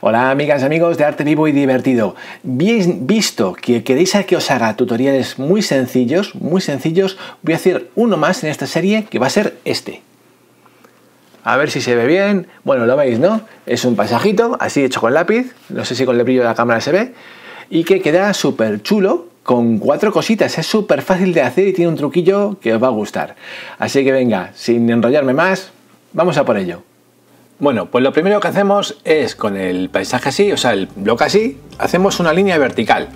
Hola amigas y amigos de Arte Vivo y Divertido. Bien visto que queréis que os haga tutoriales muy sencillos, voy a hacer uno más en esta serie que va a ser este. A ver si se ve bien. Bueno, lo veis, ¿no? Es un paisajito así hecho con lápiz, no sé si con el brillo de la cámara se ve, y que queda súper chulo con 4 cositas. Es súper fácil de hacer y tiene un truquillo que os va a gustar. Así que venga, sin enrollarme más, vamos a por ello. Bueno, pues lo primero que hacemos es con el paisaje así, o sea, el bloque así, hacemos una línea vertical,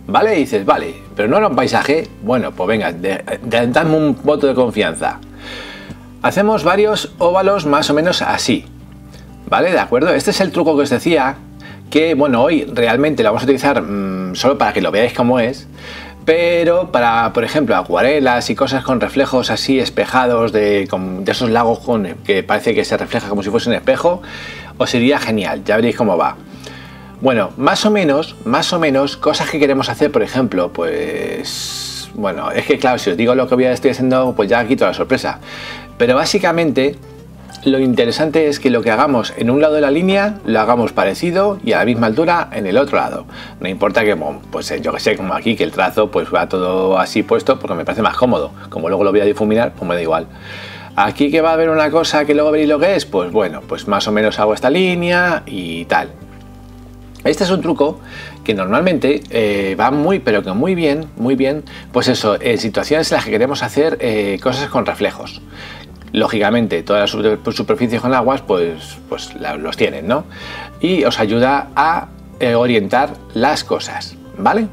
¿vale? Y dices, vale, pero no era un paisaje. Bueno, pues venga, dadme un voto de confianza. Hacemos varios óvalos más o menos así, ¿vale? ¿De acuerdo? Este es el truco que os decía, que bueno, hoy realmente lo vamos a utilizar solo para que lo veáis cómo es, pero para, por ejemplo, acuarelas y cosas con reflejos así espejados de esos lagos que parece que se refleja como si fuese un espejo, os iría genial, ya veréis cómo va. Bueno, más o menos, cosas que queremos hacer, por ejemplo, pues... Bueno, es que claro, si os digo lo que estoy haciendo, pues ya quito la sorpresa. Pero básicamente, lo interesante es que lo que hagamos en un lado de la línea lo hagamos parecido y a la misma altura en el otro lado. No importa que, pues yo que sé, como aquí, que el trazo pues va todo así puesto porque me parece más cómodo. Como luego lo voy a difuminar, pues me da igual. Aquí que va a haber una cosa que luego veréis lo que es, pues bueno, pues más o menos hago esta línea y tal. Este es un truco que normalmente va pero que muy bien, pues eso, en situaciones en las que queremos hacer cosas con reflejos. Lógicamente, todas las superficies con aguas, pues los tienen, ¿no? Y os ayuda a orientar las cosas, ¿vale?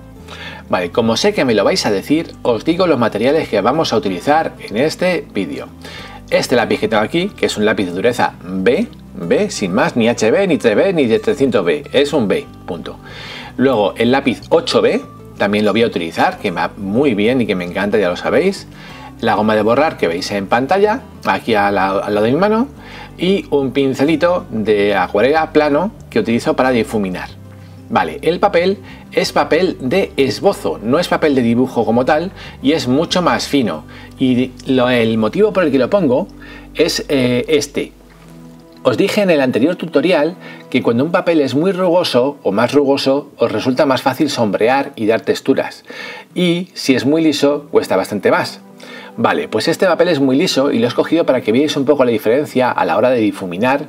Vale, como sé que me lo vais a decir, os digo los materiales que vamos a utilizar en este vídeo. Este lápiz que tengo aquí, que es un lápiz de dureza B, sin más, ni HB, ni 3B, ni de 300B, es un B, punto. Luego el lápiz 8B, también lo voy a utilizar, que me va muy bien y que me encanta, ya lo sabéis. La goma de borrar que veis en pantalla, aquí al lado de mi mano, y un pincelito de acuarela plano que utilizo para difuminar. Vale, el papel es papel de esbozo, no es papel de dibujo como tal, y es mucho más fino. Y el motivo por el que lo pongo es este. Os dije en el anterior tutorial que cuando un papel es muy rugoso o más rugoso, os resulta más fácil sombrear y dar texturas. Y si es muy liso, cuesta bastante más. Vale, pues este papel es muy liso y lo he escogido para que veáis un poco la diferencia a la hora de difuminar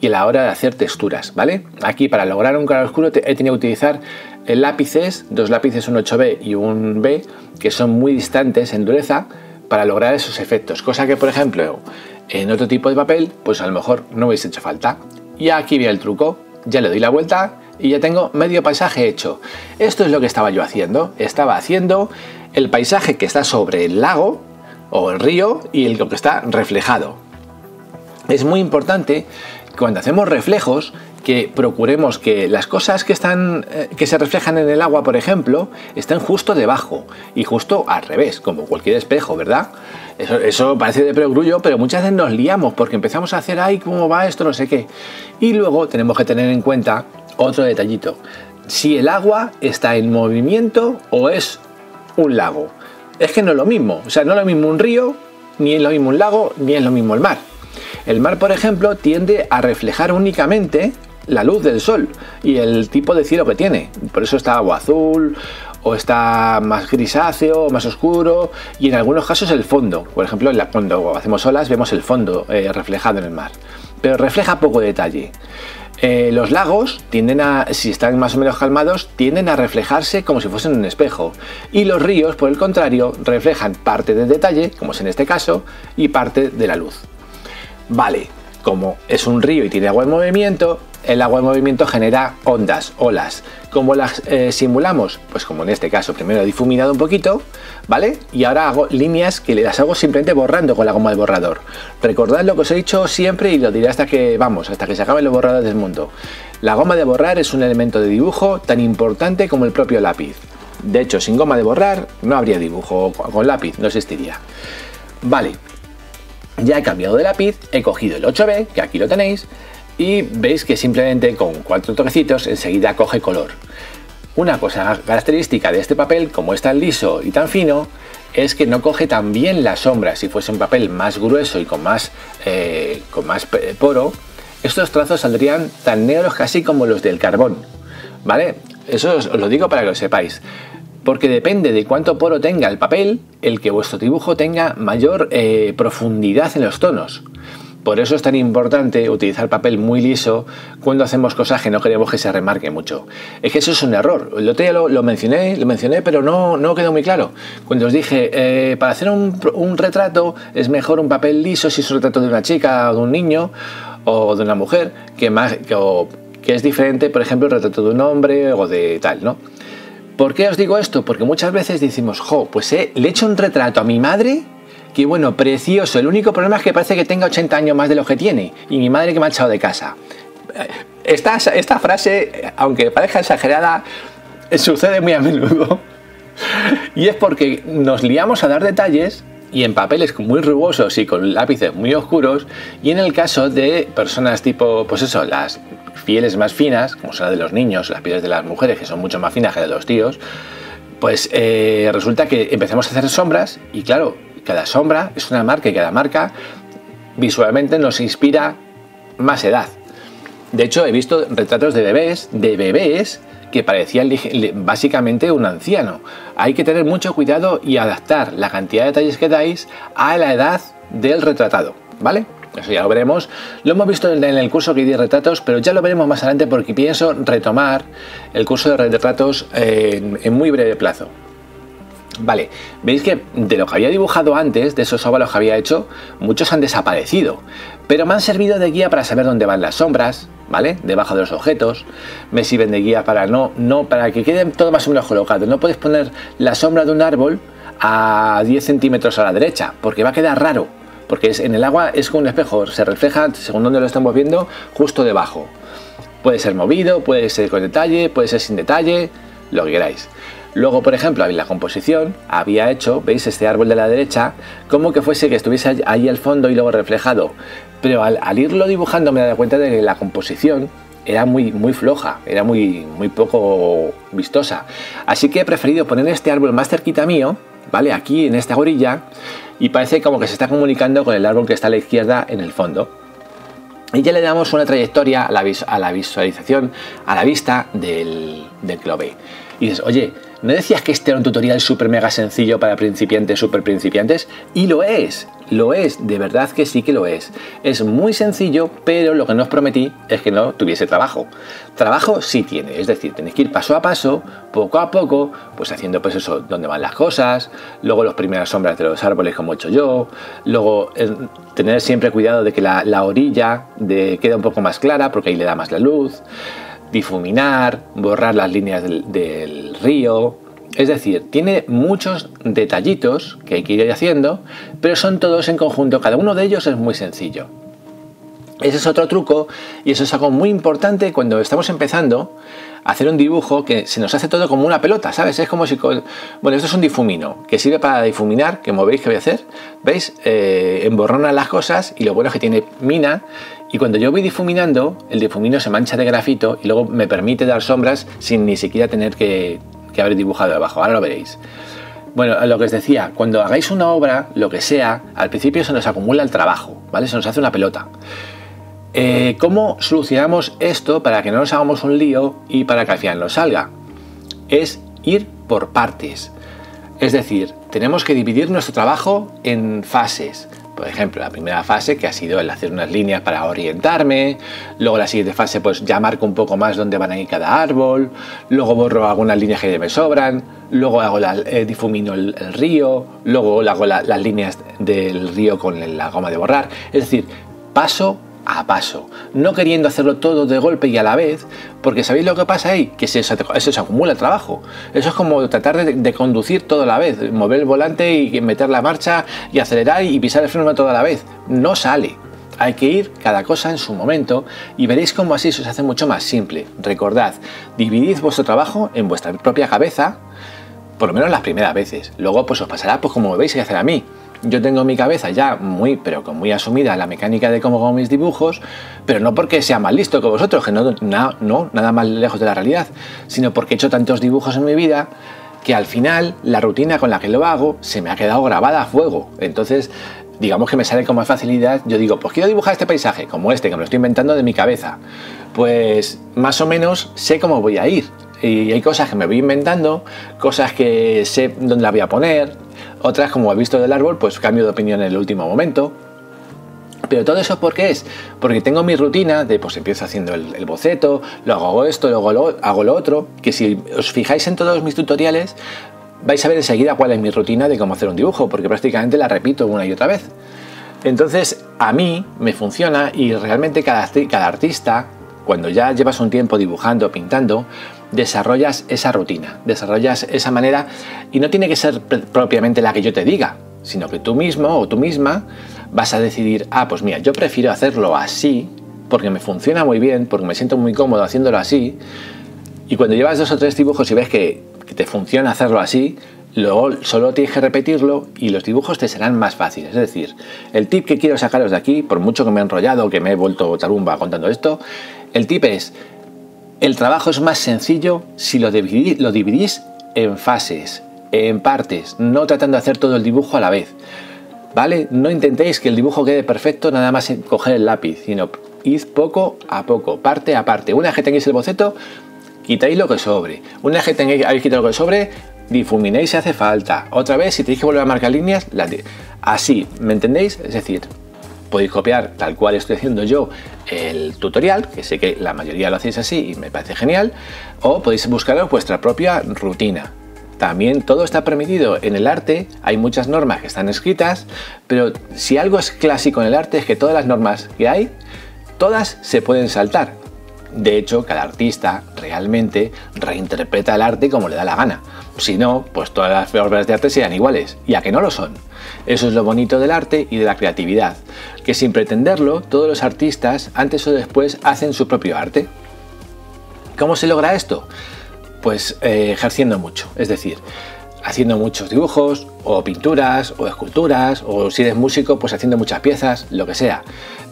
y a la hora de hacer texturas, ¿vale? Aquí para lograr un claro oscuro he tenido que utilizar lápices, dos lápices, un 8B y un B, que son muy distantes en dureza para lograr esos efectos, cosa que por ejemplo en otro tipo de papel pues a lo mejor no hubiese hecho falta. Y aquí viene el truco, ya le doy la vuelta y ya tengo medio paisaje hecho. Esto es lo que estaba yo haciendo, estaba haciendo el paisaje que está sobre el lago o el río y lo que está reflejado. Es muy importante cuando hacemos reflejos que procuremos que las cosas que se reflejan en el agua, por ejemplo, estén justo debajo y justo al revés, como cualquier espejo, ¿verdad? Eso parece de perogrullo, pero muchas veces nos liamos porque empezamos a hacer, ay, ¿cómo va esto? No sé qué. Y luego tenemos que tener en cuenta otro detallito. Si el agua está en movimiento o es un lago. Es que no es lo mismo, o sea, no es lo mismo un río, ni es lo mismo un lago, ni es lo mismo el mar. El mar, por ejemplo, tiende a reflejar únicamente la luz del sol y el tipo de cielo que tiene. Por eso está agua azul, o está más grisáceo, más oscuro, y en algunos casos el fondo. Por ejemplo, cuando hacemos olas vemos el fondo reflejado en el mar, pero refleja poco detalle. Los lagos tienden si están más o menos calmados, tienden a reflejarse como si fuesen un espejo. Y los ríos, por el contrario, reflejan parte del detalle, como es en este caso, y parte de la luz. Vale, como es un río y tiene agua en movimiento, el agua en movimiento genera ondas, olas. ¿Cómo las simulamos? Pues como en este caso, primero he difuminado un poquito, ¿vale? Y ahora hago líneas que las hago simplemente borrando con la goma de borrador. Recordad lo que os he dicho siempre y lo diré hasta que se acaben los borradores del mundo. La goma de borrar es un elemento de dibujo tan importante como el propio lápiz. De hecho, sin goma de borrar no habría dibujo con lápiz, no existiría. Vale, ya he cambiado de lápiz, he cogido el 8B, que aquí lo tenéis, y veis que simplemente con 4 toquecitos enseguida coge color. Una cosa característica de este papel, como es tan liso y tan fino, es que no coge tan bien las sombras. Si fuese un papel más grueso y con más poro, estos trazos saldrían tan negros casi como los del carbón, ¿vale? Eso os lo digo para que lo sepáis. Porque depende de cuánto poro tenga el papel, el que vuestro dibujo tenga mayor profundidad en los tonos. Por eso es tan importante utilizar papel muy liso cuando hacemos cosas que no queremos que se remarque mucho. Es que eso es un error. El otro día lo mencioné, pero no quedó muy claro. Cuando os dije, para hacer un retrato es mejor un papel liso si es un retrato de una chica o de un niño o de una mujer, que es diferente, por ejemplo, el retrato de un hombre o de tal, ¿no? ¿Por qué os digo esto? Porque muchas veces decimos, pues le he hecho un retrato a mi madre, que bueno, precioso, el único problema es que parece que tenga 80 años más de lo que tiene, y mi madre que me ha echado de casa. Esta frase, aunque parezca exagerada, sucede muy a menudo. Y es porque nos liamos a dar detalles, y en papeles muy rugosos y con lápices muy oscuros, y en el caso de personas tipo, pues eso, las pieles más finas, como son las de los niños, las pieles de las mujeres, que son mucho más finas que las de los tíos, pues resulta que empezamos a hacer sombras, y claro, cada sombra es una marca, y cada marca visualmente nos inspira más edad. De hecho, he visto retratos de bebés que parecían básicamente un anciano. Hay que tener mucho cuidado y adaptar la cantidad de detalles que dais a la edad del retratado, ¿vale? Eso ya lo veremos. Lo hemos visto en el curso que di de retratos, pero ya lo veremos más adelante porque pienso retomar el curso de retratos en muy breve plazo. Vale, veis que de lo que había dibujado antes, de esos óvalos que había hecho, muchos han desaparecido, pero me han servido de guía para saber dónde van las sombras, ¿vale? Debajo de los objetos. Me sirven de guía para para que quede todo más o menos colocado. No puedes poner la sombra de un árbol a 10 centímetros a la derecha, porque va a quedar raro, porque en el agua es como un espejo, se refleja, según donde lo estamos viendo, justo debajo. Puede ser movido, puede ser con detalle, puede ser sin detalle, lo que queráis. Luego, por ejemplo, en la composición había hecho, veis, este árbol de la derecha, como que fuese que estuviese ahí al fondo y luego reflejado. Pero al irlo dibujando me he dado cuenta de que la composición era muy floja, era muy poco vistosa. Así que he preferido poner este árbol más cerquita mío, ¿vale? Aquí en esta orilla, y parece como que se está comunicando con el árbol que está a la izquierda en el fondo. Y ya le damos una trayectoria a la visualización, a la vista del que lo ve. Y dices, oye, ¿no decías que este era un tutorial súper mega sencillo para principiantes, súper principiantes? Y lo es, de verdad que sí que lo es. Es muy sencillo, pero lo que no os prometí es que no tuviese trabajo. Trabajo sí tiene, es decir, tenéis que ir paso a paso, poco a poco, pues haciendo pues eso, dónde van las cosas, luego las primeras sombras de los árboles como he hecho yo, luego tener siempre cuidado de que la orilla quede un poco más clara, porque ahí le da más la luz, difuminar, borrar las líneas del río. Es decir, tiene muchos detallitos que hay que ir haciendo, pero son todos en conjunto, cada uno de ellos es muy sencillo. Ese es otro truco, y eso es algo muy importante cuando estamos empezando a hacer un dibujo, que se nos hace todo como una pelota, ¿sabes? Es como si... Bueno, esto es un difumino, que sirve para difuminar, que como veis que voy a hacer, ¿veis? Emborrona las cosas, y lo bueno es que tiene mina, y cuando yo voy difuminando, el difumino se mancha de grafito, y luego me permite dar sombras sin ni siquiera tener que haber dibujado debajo. Ahora lo veréis. Bueno, lo que os decía, cuando hagáis una obra, lo que sea, al principio se nos acumula el trabajo, ¿vale? Se nos hace una pelota. ¿Cómo solucionamos esto para que no nos hagamos un lío y para que al final nos salga? Es ir por partes. Es decir, tenemos que dividir nuestro trabajo en fases. Por ejemplo, la primera fase, que ha sido el hacer unas líneas para orientarme. Luego la siguiente fase, pues ya marco un poco más dónde van a ir cada árbol. Luego borro algunas líneas que me sobran. Luego hago difumino el río. Luego hago las líneas del río con la goma de borrar. Es decir, paso a paso, no queriendo hacerlo todo de golpe y a la vez, porque ¿sabéis lo que pasa ahí? Que se acumula el trabajo. Eso es como tratar de conducir todo a la vez, mover el volante y meter la marcha y acelerar y pisar el freno todo a la vez. No sale. Hay que ir cada cosa en su momento y veréis cómo así se os hace mucho más simple. Recordad, dividid vuestro trabajo en vuestra propia cabeza, por lo menos las primeras veces. Luego pues os pasará pues como me veis que hacer a mí. Yo tengo en mi cabeza ya muy asumida la mecánica de cómo hago mis dibujos, pero no porque sea más listo que vosotros, que nada más lejos de la realidad, sino porque he hecho tantos dibujos en mi vida que al final la rutina con la que lo hago se me ha quedado grabada a fuego. Entonces digamos que me sale con más facilidad. Yo digo, pues quiero dibujar este paisaje, como este, que me lo estoy inventando de mi cabeza. Pues más o menos sé cómo voy a ir. Y hay cosas que me voy inventando, cosas que sé dónde la voy a poner, otras, como he visto del árbol, pues cambio de opinión en el último momento. Pero todo eso, ¿por qué es? Porque tengo mi rutina de, pues empiezo haciendo el boceto, luego hago esto, luego hago lo otro, que si os fijáis en todos mis tutoriales, vais a ver enseguida cuál es mi rutina de cómo hacer un dibujo, porque prácticamente la repito una y otra vez. Entonces, a mí me funciona, y realmente cada artista, cuando ya llevas un tiempo dibujando, pintando, desarrollas esa rutina, desarrollas esa manera, y no tiene que ser propiamente la que yo te diga, sino que tú mismo o tú misma vas a decidir, pues mira, yo prefiero hacerlo así, porque me funciona muy bien, porque me siento muy cómodo haciéndolo así. Y cuando llevas 2 o 3 dibujos y ves que te funciona hacerlo así, luego solo tienes que repetirlo y los dibujos te serán más fáciles. Es decir, el tip que quiero sacaros de aquí, por mucho que me he enrollado, que me he vuelto tarumba contando esto, el tip es: el trabajo es más sencillo si lo dividís en fases, en partes, no tratando de hacer todo el dibujo a la vez, ¿vale? No intentéis que el dibujo quede perfecto nada más en coger el lápiz, sino id poco a poco, parte a parte. Una vez que tengáis el boceto, quitáis lo que sobre. Una vez que habéis quitado lo que sobre, difuminéis si hace falta. Otra vez, si tenéis que volver a marcar líneas, así, ¿me entendéis? Es decir, podéis copiar tal cual estoy haciendo yo el tutorial, que sé que la mayoría lo hacéis así y me parece genial, o podéis buscaros vuestra propia rutina. También todo está permitido en el arte, hay muchas normas que están escritas, pero si algo es clásico en el arte es que todas las normas que hay, todas se pueden saltar. De hecho, cada artista realmente reinterpreta el arte como le da la gana. Si no, pues todas las obras de arte serían iguales, y a que no lo son. Eso es lo bonito del arte y de la creatividad, que sin pretenderlo, todos los artistas, antes o después, hacen su propio arte. ¿Cómo se logra esto? Pues ejerciendo mucho, es decir, haciendo muchos dibujos, o pinturas, o esculturas, o si eres músico, pues haciendo muchas piezas, lo que sea.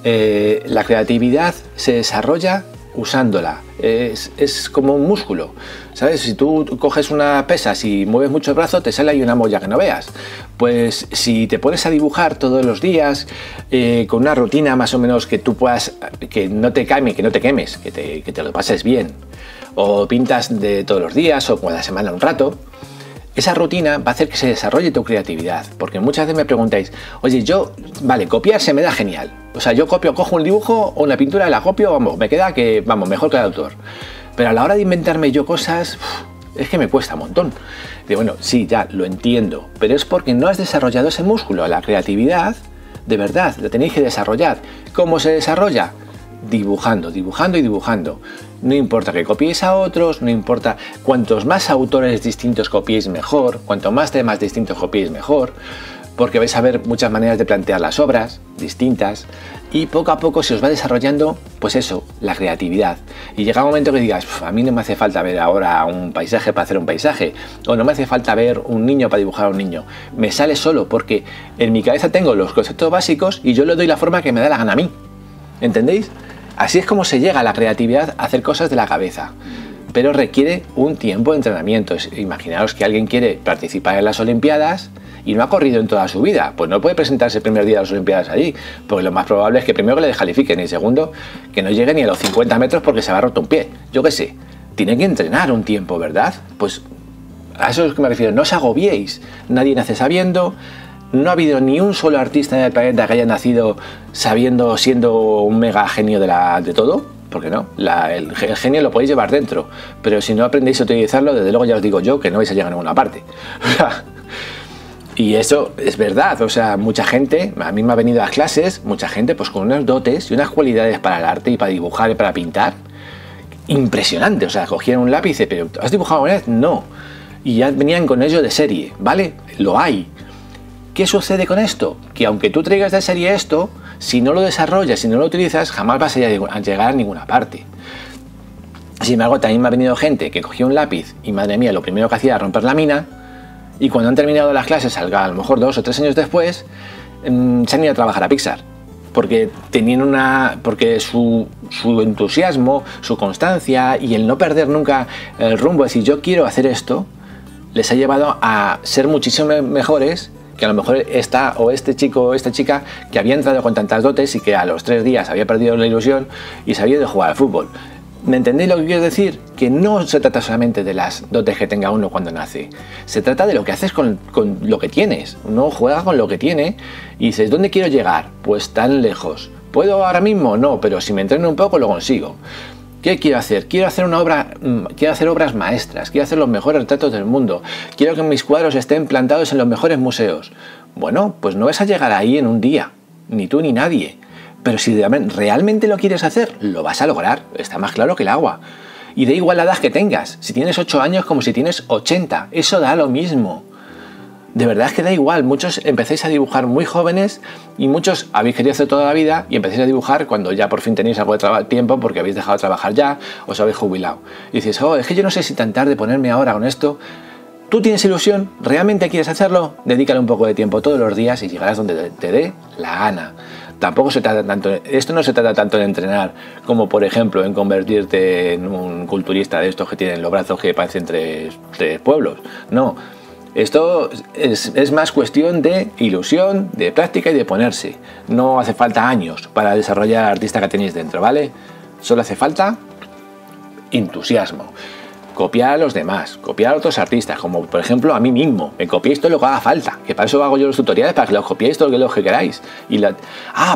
La creatividad se desarrolla usándola, es como un músculo, ¿sabes? Si tú coges una pesa, si mueves mucho el brazo, te sale ahí una molla que no veas. Pues si te pones a dibujar todos los días, con una rutina más o menos que tú puedas, que no te quemes, que te lo pases bien, o pintas de todos los días o cada semana un rato, esa rutina va a hacer que se desarrolle tu creatividad. Porque muchas veces me preguntáis, oye, vale, copiar se me da genial. O sea, yo cojo un dibujo o una pintura, la copio, vamos, me queda mejor que el autor. Pero a la hora de inventarme yo cosas, es que me cuesta un montón. Digo, bueno, sí, ya, lo entiendo, pero es porque no has desarrollado ese músculo. La creatividad, de verdad, la tenéis que desarrollar. ¿Cómo se desarrolla? Dibujando, dibujando y dibujando. No importa que copiéis a otros, no importa, cuantos más autores distintos copiéis mejor, cuanto más temas distintos copiéis mejor, porque vais a ver muchas maneras de plantear las obras distintas, y poco a poco se os va desarrollando, pues eso, la creatividad. Y llega un momento que digas, a mí no me hace falta ver ahora un paisaje para hacer un paisaje, o no me hace falta ver un niño para dibujar a un niño. Me sale solo porque en mi cabeza tengo los conceptos básicos y yo le doy la forma que me da la gana a mí. ¿Entendéis? Así es como se llega a la creatividad, a hacer cosas de la cabeza, pero requiere un tiempo de entrenamiento. Imaginaos que alguien quiere participar en las Olimpiadas y no ha corrido en toda su vida, pues no puede presentarse el primer día de las Olimpiadas allí, porque lo más probable es que primero que le descalifiquen y segundo que no llegue ni a los 50 metros porque se va roto un pie. Yo qué sé, tiene que entrenar un tiempo, ¿verdad? Pues a eso es lo que me refiero, no os agobiéis, nadie nace sabiendo. No ha habido ni un solo artista en el planeta que haya nacido sabiendo, siendo un mega genio de todo, porque no, el genio lo podéis llevar dentro, pero si no aprendéis a utilizarlo, desde luego ya os digo yo que no vais a llegar a ninguna parte. Y eso es verdad, o sea, mucha gente, a mí me ha venido a las clases, mucha gente pues con unas dotes y unas cualidades para el arte y para dibujar y para pintar, impresionante. O sea, cogían un lápiz y dice, ¿pero has dibujado una vez? No. Y ya venían con ello de serie, ¿vale? Lo hay. ¿Qué sucede con esto? Que aunque tú traigas de serie esto, si no lo desarrollas, si no lo utilizas, jamás vas a llegar a ninguna parte. Sin embargo, también me ha venido gente que cogía un lápiz y, madre mía, lo primero que hacía era romper la mina, y cuando han terminado las clases, a lo mejor 2 o 3 años después, se han ido a trabajar a Pixar. Porque su entusiasmo, su constancia y el no perder nunca el rumbo, es decir, yo quiero hacer esto, les ha llevado a ser muchísimo mejores que a lo mejor este chico o esta chica que había entrado con tantas dotes y que a los 3 días había perdido la ilusión y se había ido a jugar al fútbol. ¿Me entendéis lo que quiero decir? Que no se trata solamente de las dotes que tenga uno cuando nace. Se trata de lo que haces con lo que tienes. Uno juega con lo que tiene y dices, ¿dónde quiero llegar? Pues tan lejos. ¿Puedo ahora mismo? No, pero si me entreno un poco lo consigo. ¿Qué quiero hacer? Quiero hacer obras maestras, quiero hacer los mejores retratos del mundo, quiero que mis cuadros estén plantados en los mejores museos. Bueno, pues no vas a llegar ahí en un día, ni tú ni nadie. Pero si realmente lo quieres hacer, lo vas a lograr, está más claro que el agua. Y da igual la edad que tengas, si tienes 8 años como si tienes 80, eso da lo mismo. De verdad es que da igual, muchos empecéis a dibujar muy jóvenes y muchos habéis querido hacer toda la vida y empecéis a dibujar cuando ya por fin tenéis algo de tiempo porque habéis dejado de trabajar ya, os habéis jubilado. Y dices, es que yo no sé si tan tarde ponerme ahora con esto. ¿Tú tienes ilusión? ¿Realmente quieres hacerlo? Dedícale un poco de tiempo todos los días y llegarás donde te dé la gana. Tampoco se trata tanto, esto no se trata tanto de entrenar como por ejemplo en convertirte en un culturista de estos que tienen los brazos que parecen tres pueblos. No, esto es más cuestión de ilusión, de práctica y de ponerse. No hace falta años para desarrollar al artista que tenéis dentro, ¿vale? Solo hace falta entusiasmo. Copiar a los demás, copiar a otros artistas, como por ejemplo a mí mismo. Me copiéis todo lo que haga falta, que para eso hago yo los tutoriales, para que los copiéis todo lo que queráis.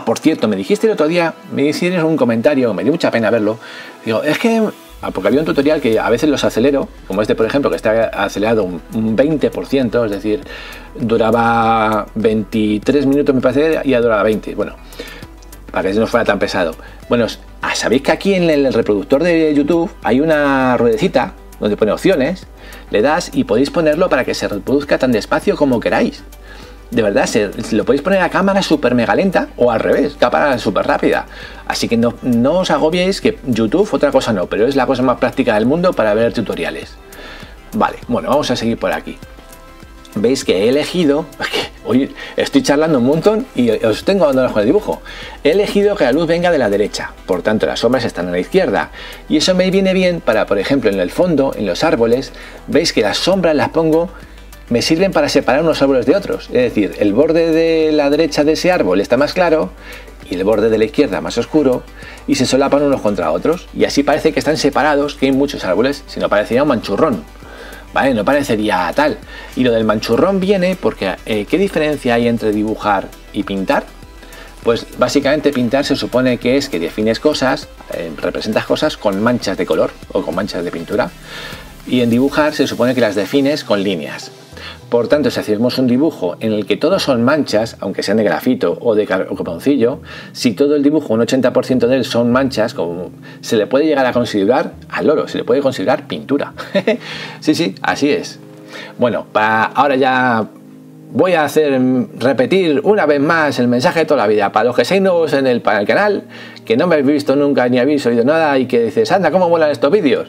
Por cierto, me dijiste el otro día, me hicieron un comentario, me dio mucha pena verlo. Digo, es que, porque había un tutorial que a veces los acelero, como este por ejemplo, que está acelerado un 20%, es decir, duraba 23 minutos me parece y ya duraba 20. Bueno, para que no fuera tan pesado. Bueno, sabéis que aquí en el reproductor de YouTube hay una ruedecita donde pone opciones, le das y podéis ponerlo para que se reproduzca tan despacio como queráis. De verdad, lo podéis poner a cámara súper mega lenta o al revés, cámara súper rápida. Así que no os agobiéis, que YouTube otra cosa no, pero es la cosa más práctica del mundo para ver tutoriales. Vale, bueno, vamos a seguir por aquí. Veis que he elegido, hoy estoy charlando un montón y os tengo abandonados con el dibujo. He elegido que la luz venga de la derecha, por tanto las sombras están a la izquierda. Y eso me viene bien para, por ejemplo, en el fondo, en los árboles, veis que las sombras las pongo, me sirven para separar unos árboles de otros. Es decir, el borde de la derecha de ese árbol está más claro y el borde de la izquierda más oscuro y se solapan unos contra otros. Y así parece que están separados, que hay muchos árboles, si no parecería un manchurrón. ¿Vale? No parecería tal. Y lo del manchurrón viene porque ¿qué diferencia hay entre dibujar y pintar? Pues básicamente pintar se supone que es que defines cosas, representas cosas con manchas de color o con manchas de pintura. Y en dibujar se supone que las defines con líneas. Por tanto, si hacemos un dibujo en el que todos son manchas, aunque sean de grafito o de carboncillo, si todo el dibujo, un 80% de él son manchas, se le puede llegar a considerar al oro, se le puede considerar pintura. Sí, así es. Bueno, ahora ya voy a repetir una vez más el mensaje de toda la vida. Para los que seáis nuevos en el canal, que no me habéis visto nunca ni habéis oído nada y que dices, anda, ¿cómo molan estos vídeos?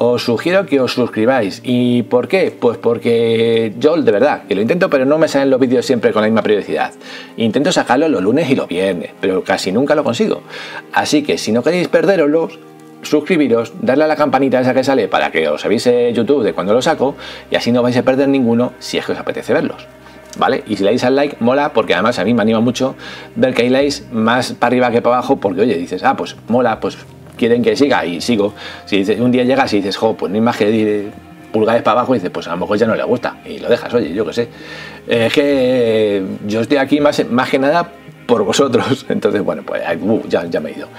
Os sugiero que os suscribáis. ¿Y por qué? Pues porque yo de verdad que lo intento, pero no me salen los vídeos siempre con la misma periodicidad. Intento sacarlo los lunes y los viernes, pero casi nunca lo consigo. Así que si no queréis perderoslos, suscribiros, darle a la campanita esa que sale para que os avise YouTube de cuando lo saco y así no vais a perder ninguno si es que os apetece verlos. ¿Vale? Y si le dais al like, mola, porque además a mí me anima mucho ver que hay likes más para arriba que para abajo, porque oye, dices, pues mola, pues quieren que siga y sigo. Si un día llegas y dices, pues no hay más que pulgares para abajo, y dices, pues a lo mejor ya no le gusta y lo dejas, oye, yo qué sé. Es que yo estoy aquí más que nada por vosotros. Entonces, bueno, pues ya me he ido.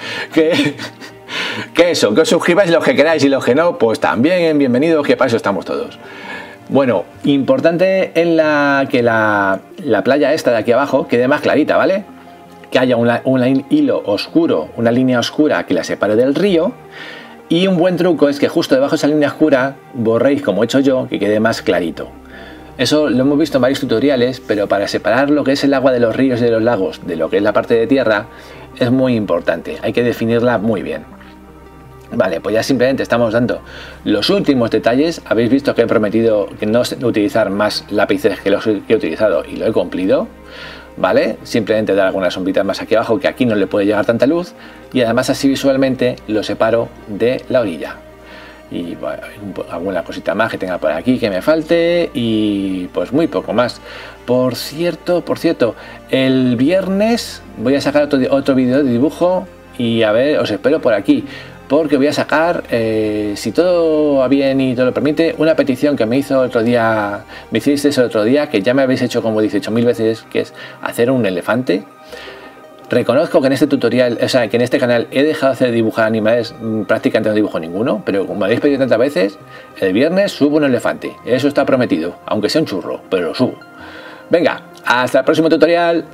Que eso, que os suscribáis los que queráis y los que no, pues también bienvenidos, que para eso estamos todos. Bueno, importante que la playa esta de aquí abajo quede más clarita, ¿vale? Que haya un hilo oscuro, una línea oscura que la separe del río. Y un buen truco es que justo debajo de esa línea oscura borréis, como he hecho yo, que quede más clarito. Eso lo hemos visto en varios tutoriales, pero para separar lo que es el agua de los ríos y de los lagos de lo que es la parte de tierra es muy importante, hay que definirla muy bien. Vale, pues ya simplemente estamos dando los últimos detalles. Habéis visto que he prometido que no utilizar más lápices que los que he utilizado y lo he cumplido. ¿Vale? Simplemente dar algunas sombritas más aquí abajo, que aquí no le puede llegar tanta luz, y además así visualmente lo separo de la orilla. y bueno, alguna cosita más que tenga por aquí que me falte y pues muy poco más. Por cierto, el viernes voy a sacar otro vídeo de dibujo y a ver, os espero por aquí, porque voy a sacar, si todo va bien y todo lo permite, una petición que me hizo otro día, me hicisteis el otro día, que ya me habéis hecho como 18.000 veces, que es hacer un elefante. Reconozco que en este tutorial, o sea, que en este canal he dejado de hacer dibujar animales, prácticamente no dibujo ninguno, pero como me habéis pedido tantas veces, el viernes subo un elefante. Eso está prometido, aunque sea un churro, pero lo subo. Venga, hasta el próximo tutorial.